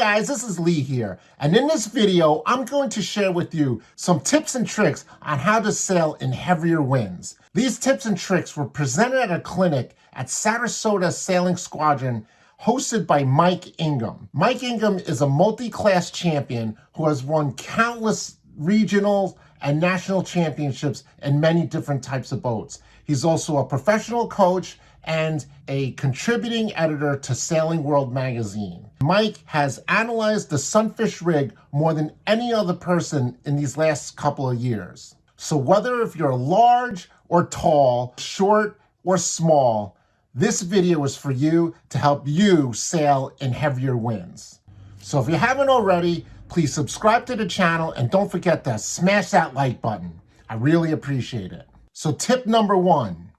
guys, this is Lee here, and in this video, I'm going to share with you some tips and tricks on how to sail in heavier winds. These tips and tricks were presented at a clinic at Sarasota Sailing Squadron hosted by Mike Ingham. Mike Ingham is a multi-class champion who has won countless regional and national championships in many different types of boats. He's also a professional coach and a contributing editor to Sailing World magazine. Mike has analyzed the Sunfish rig more than any other person in these last couple of years. So whether if you're large or tall, short or small, this video is for you to help you sail in heavier winds. So if you haven't already, please subscribe to the channel and don't forget to smash that like button. I really appreciate it. So tip number one,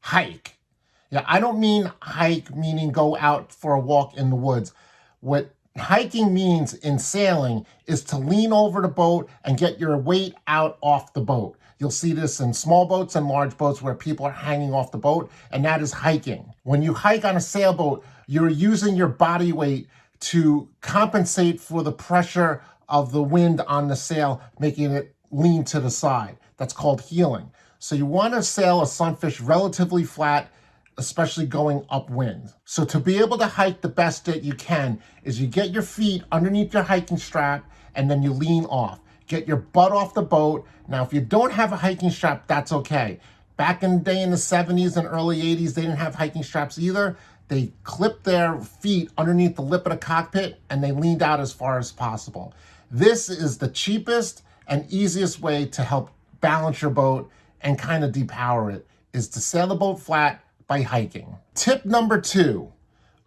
hike. Yeah, I don't mean hike meaning go out for a walk in the woods. What hiking means in sailing is to lean over the boat and get your weight out off the boat. You'll see this in small boats and large boats where people are hanging off the boat, and that is hiking. When you hike on a sailboat, you're using your body weight to compensate for the pressure of the wind on the sail, making it lean to the side. That's called heeling. So you want to sail a Sunfish relatively flat, especially going upwind. So to be able to hike the best that you can is you get your feet underneath your hiking strap and then you lean off. Get your butt off the boat. Now, if you don't have a hiking strap, that's okay. Back in the day in the 70s and early 80s, they didn't have hiking straps either. They clipped their feet underneath the lip of the cockpit and they leaned out as far as possible. This is the cheapest and easiest way to help balance your boat and kind of depower it, is to sail the boat flat by hiking. Tip number two,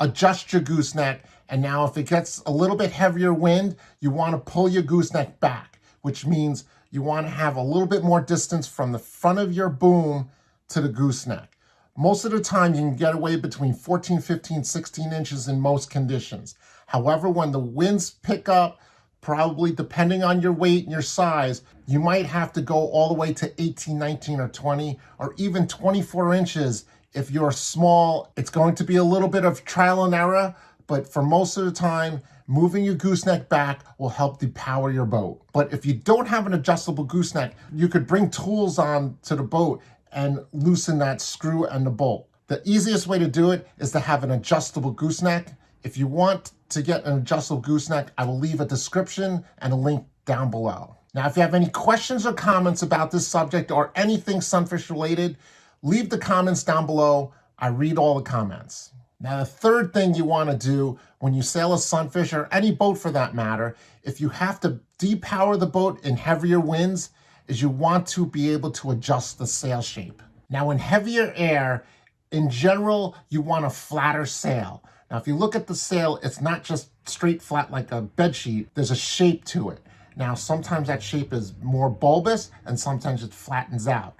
adjust your gooseneck. And now if it gets a little bit heavier wind, you want to pull your gooseneck back, which means you want to have a little bit more distance from the front of your boom to the gooseneck. Most of the time you can get away between 14, 15, 16 inches in most conditions. However, when the winds pick up, probably depending on your weight and your size, you might have to go all the way to 18, 19, or 20, or even 24 inches. If you're small, it's going to be a little bit of trial and error, but for most of the time, moving your gooseneck back will help depower your boat. But if you don't have an adjustable gooseneck, you could bring tools on to the boat and loosen that screw and the bolt. The easiest way to do it is to have an adjustable gooseneck. If you want to get an adjustable gooseneck, I will leave a description and a link down below. Now, if you have any questions or comments about this subject or anything Sunfish related, leave the comments down below. I read all the comments. Now, the third thing you want to do when you sail a Sunfish, or any boat for that matter, if you have to depower the boat in heavier winds, is you want to be able to adjust the sail shape. Now, in heavier air, in general, you want a flatter sail. Now, if you look at the sail, it's not just straight flat like a bed sheet. There's a shape to it. Now, sometimes that shape is more bulbous and sometimes it flattens out.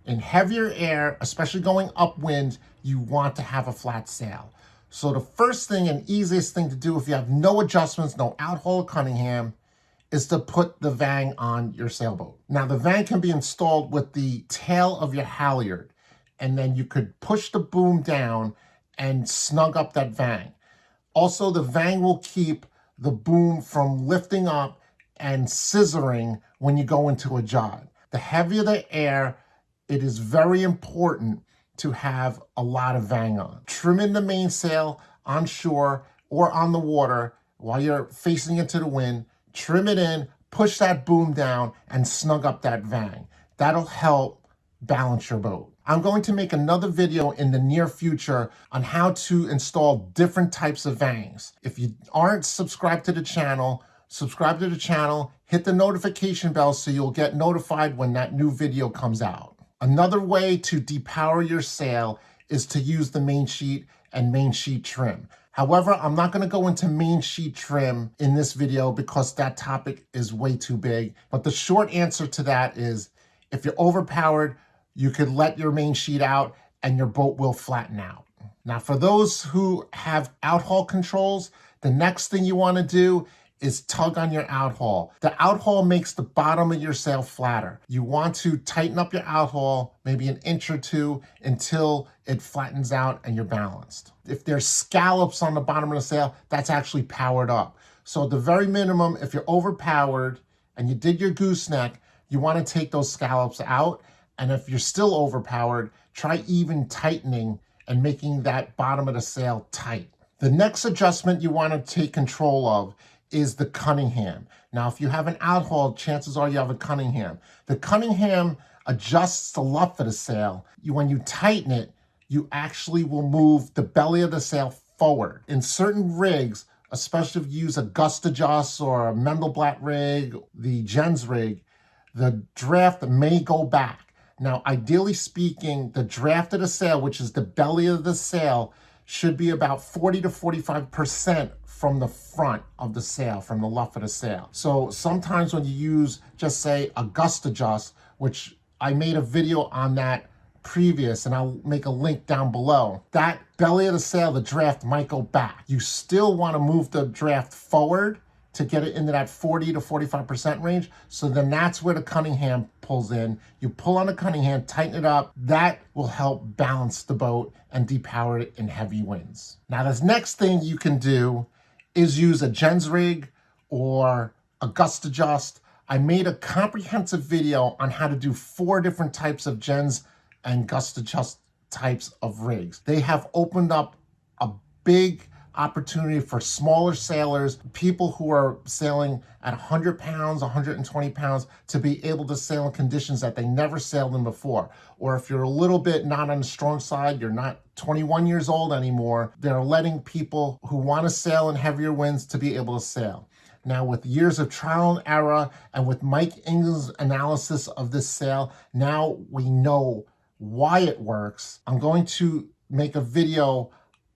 In heavier air, especially going upwind, you want to have a flat sail. So the first thing and easiest thing to do if you have no adjustments, no outhaul or Cunningham, is to put the Vang on your sailboat. Now, the Vang can be installed with the tail of your halyard, and then you could push the boom down and snug up that Vang. Also, the Vang will keep the boom from lifting up and scissoring when you go into a jog. The heavier the air, it is very important to have a lot of Vang on. Trim in the mainsail on shore or on the water while you're facing into the wind. Trim it in, push that boom down, and snug up that Vang. That'll help balance your boat. I'm going to make another video in the near future on how to install different types of Vangs. If you aren't subscribed to the channel, subscribe to the channel, hit the notification bell so you'll get notified when that new video comes out. Another way to depower your sail is to use the main sheet and main sheet trim. However, I'm not going to go into main sheet trim in this video because that topic is way too big. But the short answer to that is if you're overpowered, you could let your main sheet out and your boat will flatten out. Now, for those who have outhaul controls, the next thing you want to do is tug on your outhaul. The outhaul makes the bottom of your sail flatter. You want to tighten up your outhaul maybe an inch or two until it flattens out and you're balanced. If there's scallops on the bottom of the sail, that's actually powered up. So at the very minimum, if you're overpowered and you did your gooseneck, you want to take those scallops out. And if you're still overpowered, try even tightening and making that bottom of the sail tight. The next adjustment you want to take control of is the Cunningham. Now, if you have an outhaul, chances are you have a Cunningham. The Cunningham adjusts the luff of the sail. When you tighten it, you actually will move the belly of the sail forward. In certain rigs, especially if you use a gust adjust or a Mendelblatt rig, the Gens rig, the draft may go back. Now, ideally speaking, the draft of the sail, which is the belly of the sail, should be about 40 to 45% from the front of the sail, from the luff of the sail. So sometimes when you use, just say, a gust adjust, which I made a video on that previous, and I'll make a link down below, that belly of the sail, the draft might go back. You still want to move the draft forward to get it into that 40 to 45% range. So then that's where the Cunningham pulls in. You pull on the Cunningham, tighten it up. That will help balance the boat and depower it in heavy winds. Now, this next thing you can do is use a Gens rig or a gust adjust. I made a comprehensive video on how to do 4 different types of Gens and gust adjust types of rigs. They have opened up a big opportunity for smaller sailors, people who are sailing at 100 pounds, 120 pounds, to be able to sail in conditions that they never sailed in before. Or if you're a little bit not on the strong side, you're not 21 years old anymore, they're letting people who want to sail in heavier winds to be able to sail. Now, with years of trial and error and with Mike Ingham's analysis of this sail, now we know why it works. I'm going to make a video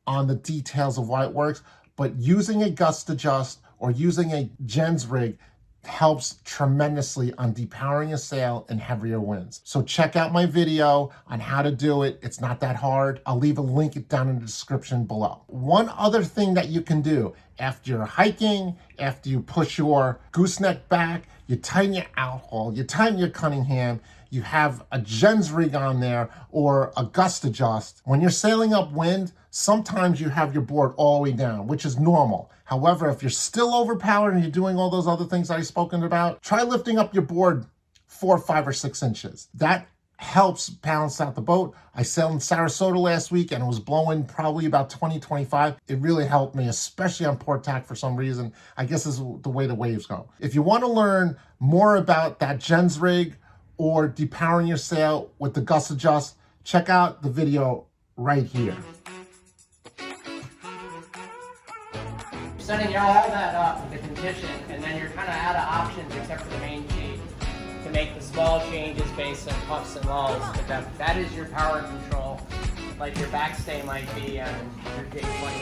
on the details of why it works, but using a gust adjust or using a Gens rig helps tremendously on depowering a sail in heavier winds. So check out my video on how to do it. It's not that hard. I'll leave a link down in the description below. One other thing that you can do after you're hiking, after you push your gooseneck back, you tighten your outhaul, you tighten your Cunningham, you have a Gens rig on there or a gust adjust. When you're sailing upwind, sometimes you have your board all the way down, which is normal. However, if you're still overpowered and you're doing all those other things I've spoken about, try lifting up your board 4, 5, or 6 inches. That helps balance out the boat. I sailed in Sarasota last week and it was blowing probably about 20, 25. It really helped me, especially on port tack for some reason. I guess this is the way the waves go. If you want to learn more about that Gens rig or depowering your sail with the gust adjust, check out the video right here. Setting all that up, the condition, and then you're kind of out of options except for the main sheet to make the small changes based on puffs and lulls. But that is your power control, like your backstay might be on your J20